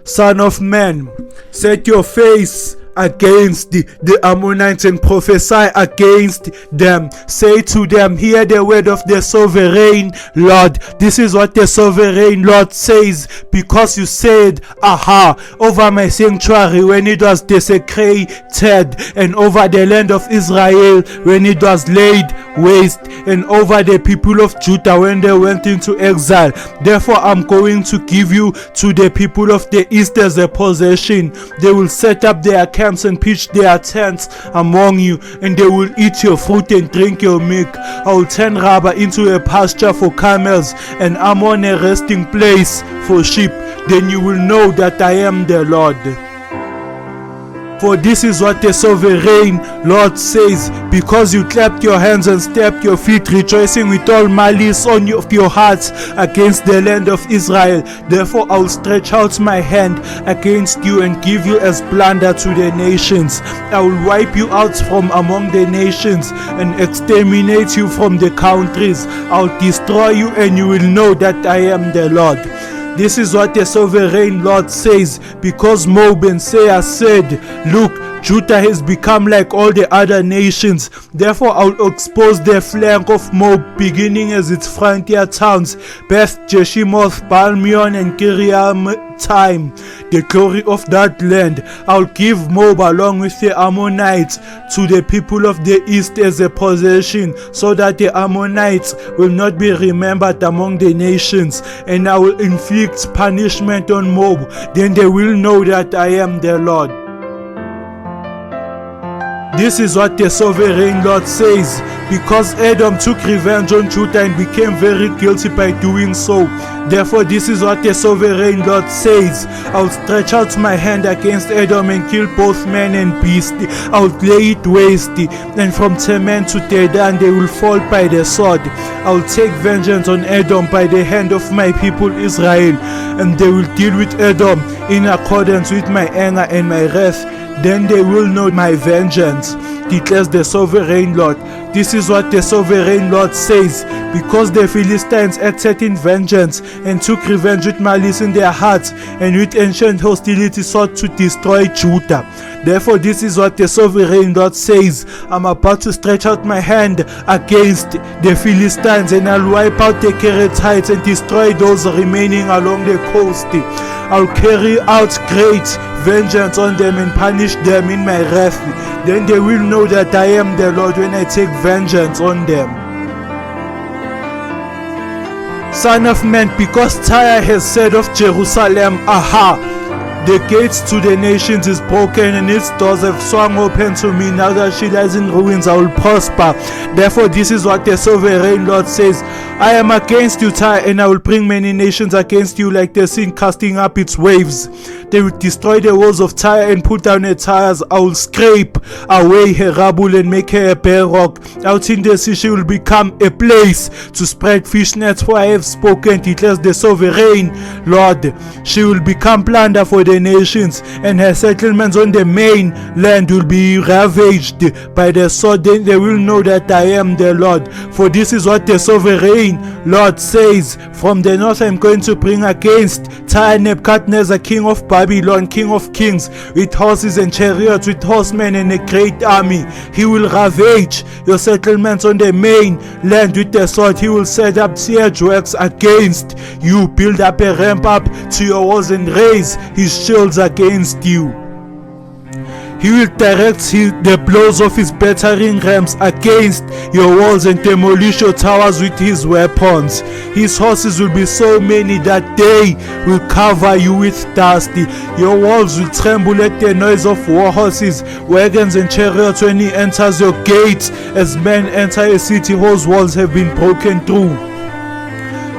Son of man, set your face against the Ammonites and prophesy against them. Say to them, hear the word of the sovereign Lord. This is what the sovereign Lord says, because you said, aha, over my sanctuary when it was desecrated, and over the land of Israel when it was laid waste, and over the people of Judah when they went into exile. Therefore I'm going to give you to the people of the east as a possession. They will set up their camps and pitch their tents among you, and they will eat your fruit and drink your milk. I will turn Rabbah into a pasture for camels, and Ammon a resting place for sheep. Then you will know that I am the Lord. For this is what the sovereign Lord says, because you clapped your hands and stamped your feet, rejoicing with all malice on your hearts against the land of Israel. Therefore I will stretch out my hand against you and give you as plunder to the nations. I will wipe you out from among the nations and exterminate you from the countries. I will destroy you, and you will know that I am the Lord. This is what the sovereign Lord says, because Moab and Seir said, look, Judah has become like all the other nations. Therefore I will expose the flank of Moab, beginning as its frontier towns, Beth Jeshimoth, Balmeon, and Kiriaim, the glory of that land. I will give Moab along with the Ammonites to the people of the east as a possession, so that the Ammonites will not be remembered among the nations. And I will inflict punishment on Moab. Then they will know that I am the Lord. This is what the sovereign Lord says, because Edom took revenge on Judah and became very guilty by doing so. Therefore this is what the sovereign Lord says, I will stretch out my hand against Edom and kill both man and beast. I will lay it waste, and from Teman to Dedan they will fall by the sword. I will take vengeance on Edom by the hand of my people Israel, and they will deal with Edom in accordance with my anger and my wrath. Then they will know my vengeance, declares the sovereign Lord. This is what the sovereign Lord says, because the Philistines acted in vengeance and took revenge with malice in their hearts, and with ancient hostility sought to destroy Judah. Therefore this is what the sovereign Lord says, I'm about to stretch out my hand against the Philistines, and I'll wipe out the Kerethites and destroy those remaining along the coast. I'll carry out great vengeance on them and punish them in my wrath. Then they will know that I am the Lord when I take vengeance on them. Son of man, because Tyre has said of Jerusalem, aha, the gates to the nations is broken, and its doors have swung open to me. Now that she lies in ruins, I will prosper. Therefore this is what the sovereign Lord says, I am against you, Tyre, and I will bring many nations against you like the sea casting up its waves. They will destroy the walls of Tyre and put down her tires. I will scrape away her rubble and make her a bare rock. Out in the sea she will become a place to spread fish nets, for I have spoken, declares the sovereign Lord. She will become plunder for the nations, and her settlements on the main land will be ravaged by the sword. Then they will know that I am the Lord. For this is what the sovereign Lord says, from the north I am going to bring against Tyre Nebuchadnezzar, king of Babylon, king of kings, with horses and chariots, with horsemen and a great army. He will ravage your settlements on the main land with the sword. He will set up siege works against you, build up a ramp up to your walls, and raise his shields against you. He will direct the blows of his battering rams against your walls and demolish your towers with his weapons. His horses will be so many that they will cover you with dust. Your walls will tremble at the noise of war horses, wagons, and chariots when he enters your gates, as men enter a city whose walls have been broken through.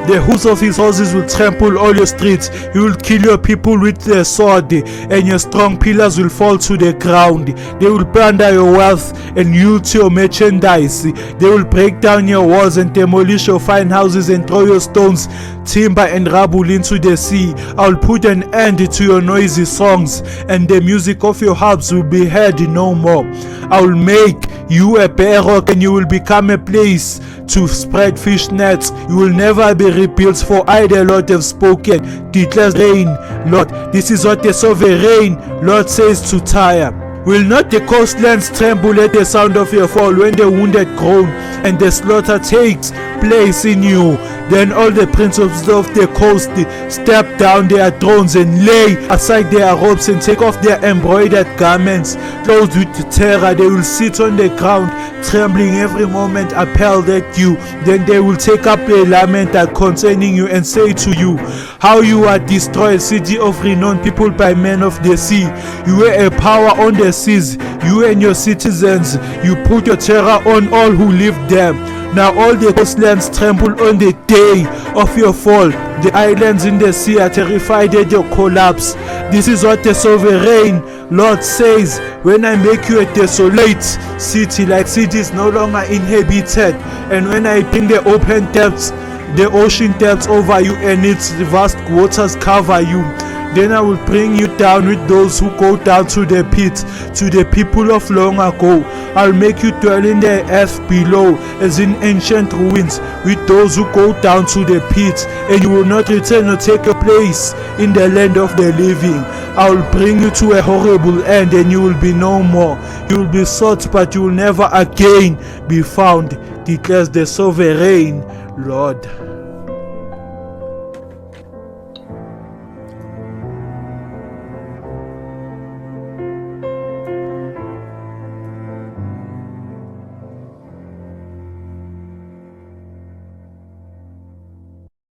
The hoofs of his horses will trample all your streets. He will kill your people with the sword, and your strong pillars will fall to the ground. They will plunder your wealth and loot your merchandise. They will break down your walls and demolish your fine houses and throw your stones, timber, and rubble into the sea. I will put an end to your noisy songs, and the music of your harps will be heard no more. I will make you a bare rock, and you will become a place to spread fish nets. You will never be rebuilt, for I, the Lord, have spoken, declares rain, Lord. This is what the sovereign Lord says to Tyre. Will not the coastlands tremble at the sound of your fall, when the wounded groan and the slaughter takes place in you? Then all the princes of the coast step down their thrones and lay aside their robes and take off their embroidered garments. Clothed with terror, they will sit on the ground, trembling every moment, appalled at you. Then they will take up a lament concerning you and say to you, how you are destroyed, city of renowned people by men of the sea. You were a power on the seas, you and your citizens. You put your terror on all who live there. Now all the coastlands tremble on the day of your fall. The islands in the sea are terrified at your collapse. This is what the sovereign Lord says, when I make you a desolate city, like cities no longer inhabited, and when I bring the open depths, the ocean depths over you, and its vast waters cover you. Then I will bring you down with those who go down to the pit, to the people of long ago. I'll make you dwell in the earth below, as in ancient ruins, with those who go down to the pit, and you will not return or take a place in the land of the living. I will bring you to a horrible end, and you will be no more. You will be sought, but you will never again be found, declares the sovereign Lord.